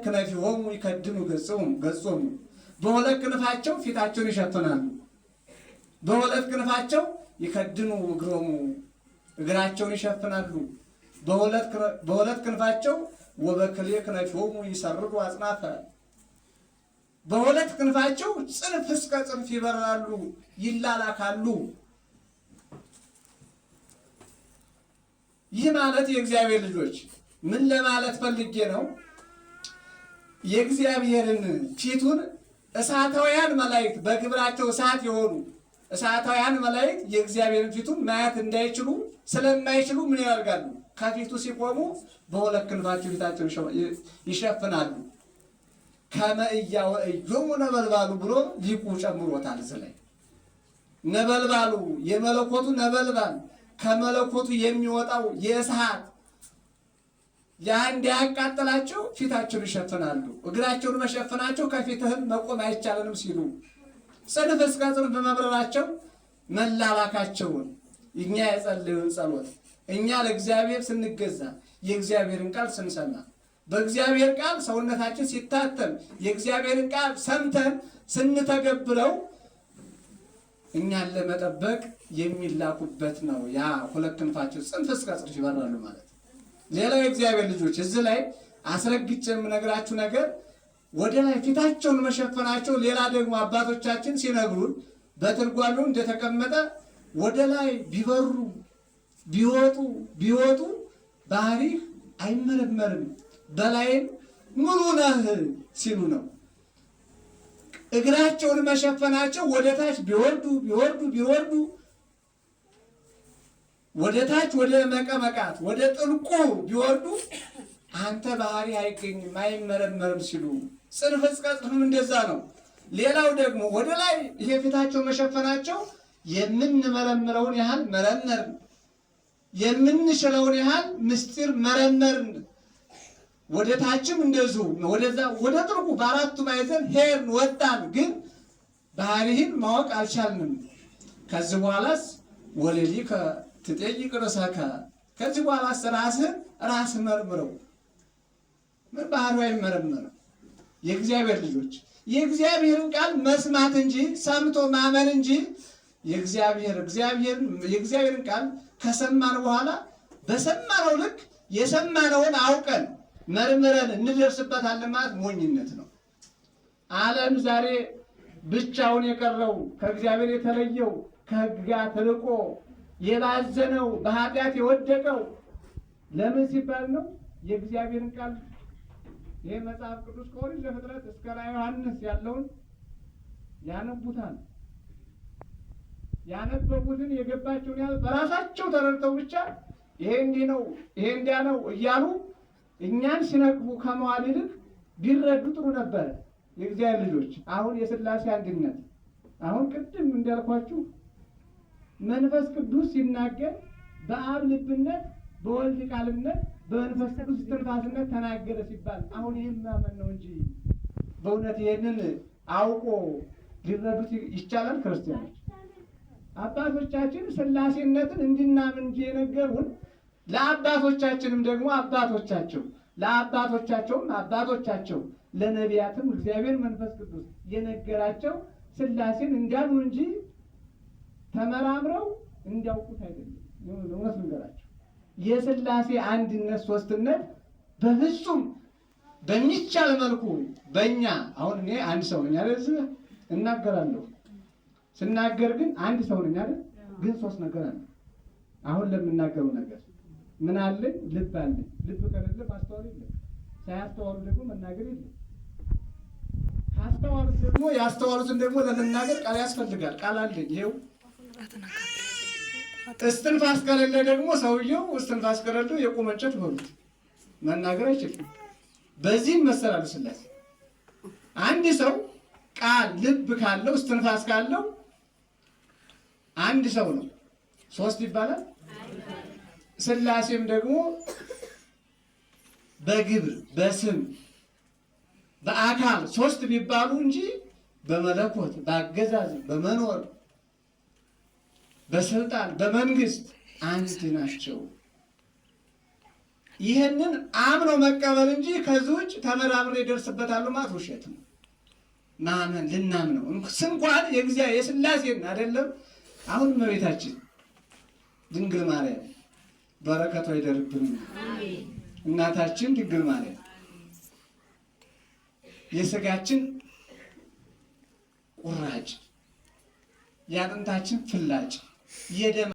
ክነፊሆሙ ይከድኑ ገጾሙ በሁለት ክንፋቸው ፊታቸውን ይሸፍናሉ። በሁለት ክንፋቸው ይከድኑ እግሮሙ እግራቸውን ይሸፍናሉ። በሁለት ክንፋቸው ወበክልኤ ክነፊሆሙ ይሰርዱ አጽናፈ በሁለት ክንፋቸው ጽንፍ እስከ ጽንፍ ይበራሉ፣ ይላላካሉ። ይህ ማለት የእግዚአብሔር ልጆች ምን ለማለት ፈልጌ ነው? የእግዚአብሔርን ፊቱን እሳታውያን መላእክት በግብራቸው እሳት የሆኑ እሳታውያን መላእክት የእግዚአብሔርን ፊቱን ማየት እንዳይችሉ ስለማይችሉ ምን ያደርጋሉ? ከፊቱ ሲቆሙ በሁለት ክንፋቸው ፊታቸውን ይሸፍናሉ። ከመ ኢያወእዮሙ ነበልባሉ ብሎ ሊቁ ጨምሮታል። እዚህ ላይ ነበልባሉ የመለኮቱ ነበልባል ከመለኮቱ የሚወጣው የእሳት እንዳያቃጥላቸው ፊታቸውን ይሸፍናሉ። እግራቸውን መሸፈናቸው ከፊትህም መቆም አይቻለንም ሲሉ ጽንፍ እስከ ጽንፍ መብረራቸው መላላካቸውን እኛ የጸለዩን ጸሎት እኛ ለእግዚአብሔር ስንገዛ የእግዚአብሔርን ቃል ስንሰማ በእግዚአብሔር ቃል ሰውነታችን ሲታተም የእግዚአብሔርን ቃል ሰምተን ስንተገብረው እኛን ለመጠበቅ የሚላኩበት ነው። ያ ሁለት ክንፋቸው ጽንፍ እስከ ጽንፍ ይበራሉ ማለት። ሌላው የእግዚአብሔር ልጆች እዚህ ላይ አስረግጬ የምነግራችሁ ነገር ወደ ላይ ፊታቸውን መሸፈናቸው፣ ሌላ ደግሞ አባቶቻችን ሲነግሩን በትርጓሜው እንደተቀመጠ ወደ ላይ ቢበሩ ቢወጡ ባህሪህ አይመረመርም በላይም ሙሉ ነህ ሲሉ ነው። እግራቸውን መሸፈናቸው ወደ ታች ቢወርዱ ወደ ታች ወደ መቀመቃት ወደ ጥልቁ ቢወርዱ አንተ ባህሪ አይገኝም አይመረመርም ሲሉ ጽንፍ እስከ ጽንፍም እንደዛ ነው። ሌላው ደግሞ ወደ ላይ ይሄ ፊታቸው መሸፈናቸው የምንመረምረውን ያህል መረመርን፣ የምንችለውን ያህል ምስጢር መረመርን። ወደ ታችም እንደዚሁ ወደዛ ወደ ጥልቁ በአራቱ ማዕዘን ሄድን ወጣን፣ ግን ባህሪህን ማወቅ አልቻልንም። ከዚህ በኋላስ ወለሊከ ትጠይቅ ርእሰከ ከዚህ በኋላስ ራስህ መርምረው። ምን ባህሪው አይመረመርም? የእግዚአብሔር ልጆች የእግዚአብሔርን ቃል መስማት እንጂ ሰምቶ ማመን እንጂ የእግዚአብሔርን ቃል ከሰማን በኋላ በሰማነው ልክ የሰማነውን አውቀን መርምረን እንደርስበታለን ማለት ሞኝነት ነው። ዓለም ዛሬ ብቻውን የቀረው ከእግዚአብሔር የተለየው ከሕግ ጋር ተርቆ የባዘነው በኃጢአት የወደቀው ለምን ሲባል ነው? የእግዚአብሔርን ቃል ይሄ መጽሐፍ ቅዱስ ከኦሪት ዘፍጥረት እስከ ራዕየ ዮሐንስ ያለውን ያነቡታል። ያነበቡትን የገባቸውን ያህል በራሳቸው ተረድተው ብቻ ይሄ እንዲህ ነው ይሄ እንዲያ ነው እያሉ እኛን ሲነቅፉ ከመዋል ይልቅ ቢረዱ ጥሩ ነበረ። የእግዚአብሔር ልጆች አሁን የሥላሴ አንድነት አሁን ቅድም እንዳልኳችሁ መንፈስ ቅዱስ ሲናገር በአብ ልብነት በወልድ ቃልነት በመንፈስ ቅዱስ እስትንፋስነት ተናገረ ሲባል አሁን ይህን ማመን ነው እንጂ በእውነት ይህንን አውቆ ሊረዱት ይቻላል? ክርስቲያኖች አባቶቻችን ሥላሴነትን እንድናምን እንጂ የነገሩን ለአባቶቻችንም ደግሞ አባቶቻቸው ለነቢያትም እግዚአብሔር መንፈስ ቅዱስ የነገራቸው ሥላሴን እንዲያምኑ እንጂ ተመራምረው እንዲያውቁት አይደለም። እውነት ልንገራቸው የሥላሴ አንድነት ሶስትነት በፍጹም በሚቻል መልኩ በእኛ አሁን እኔ አንድ ሰው ነኝ አይደል? እናገራለሁ። ስናገር ግን አንድ ሰው ነኝ አይደል? ግን ሶስት ነገር አለ። አሁን ለምናገረው ነገር ምን አለኝ? ልብ አለኝ። ልብ ከሌለ ማስተዋል የለም። ሳያስተዋሉ ደግሞ መናገር የለም። ካስተዋሉት ደግሞ ያስተዋሉትን ደግሞ ለመናገር ቃል ያስፈልጋል። ቃል አለኝ ይኸው። እስትንፋስ ከሌለ ደግሞ ሰውየው እስትንፋስ ከሌለ የቆመ እንጨት በሉት መናገር አይችልም። በዚህም መሰላል ሥላሴ አንድ ሰው ቃል ልብ ካለው እስትንፋስ ካለው አንድ ሰው ነው። ሶስት ይባላል። ሥላሴም ደግሞ በግብር በስም በአካል ሶስት ቢባሉ እንጂ በመለኮት በአገዛዝ በመኖር በስልጣን በመንግስት አንድ ናቸው። ይህንን አምኖ መቀበል እንጂ ከዚህ ውጭ ተመራምሬ ይደርስበታለሁ ማለት ውሸት ነው። ማመን ልናምነው እንኳን የእግዚአብሔር የሥላሴን አይደለም። አሁን እመቤታችን ድንግል ማርያም በረከቷ ይደርብን። እናታችን ድንግል ማርያም የሥጋችን ቁራጭ የአጥንታችን ፍላጭ የደም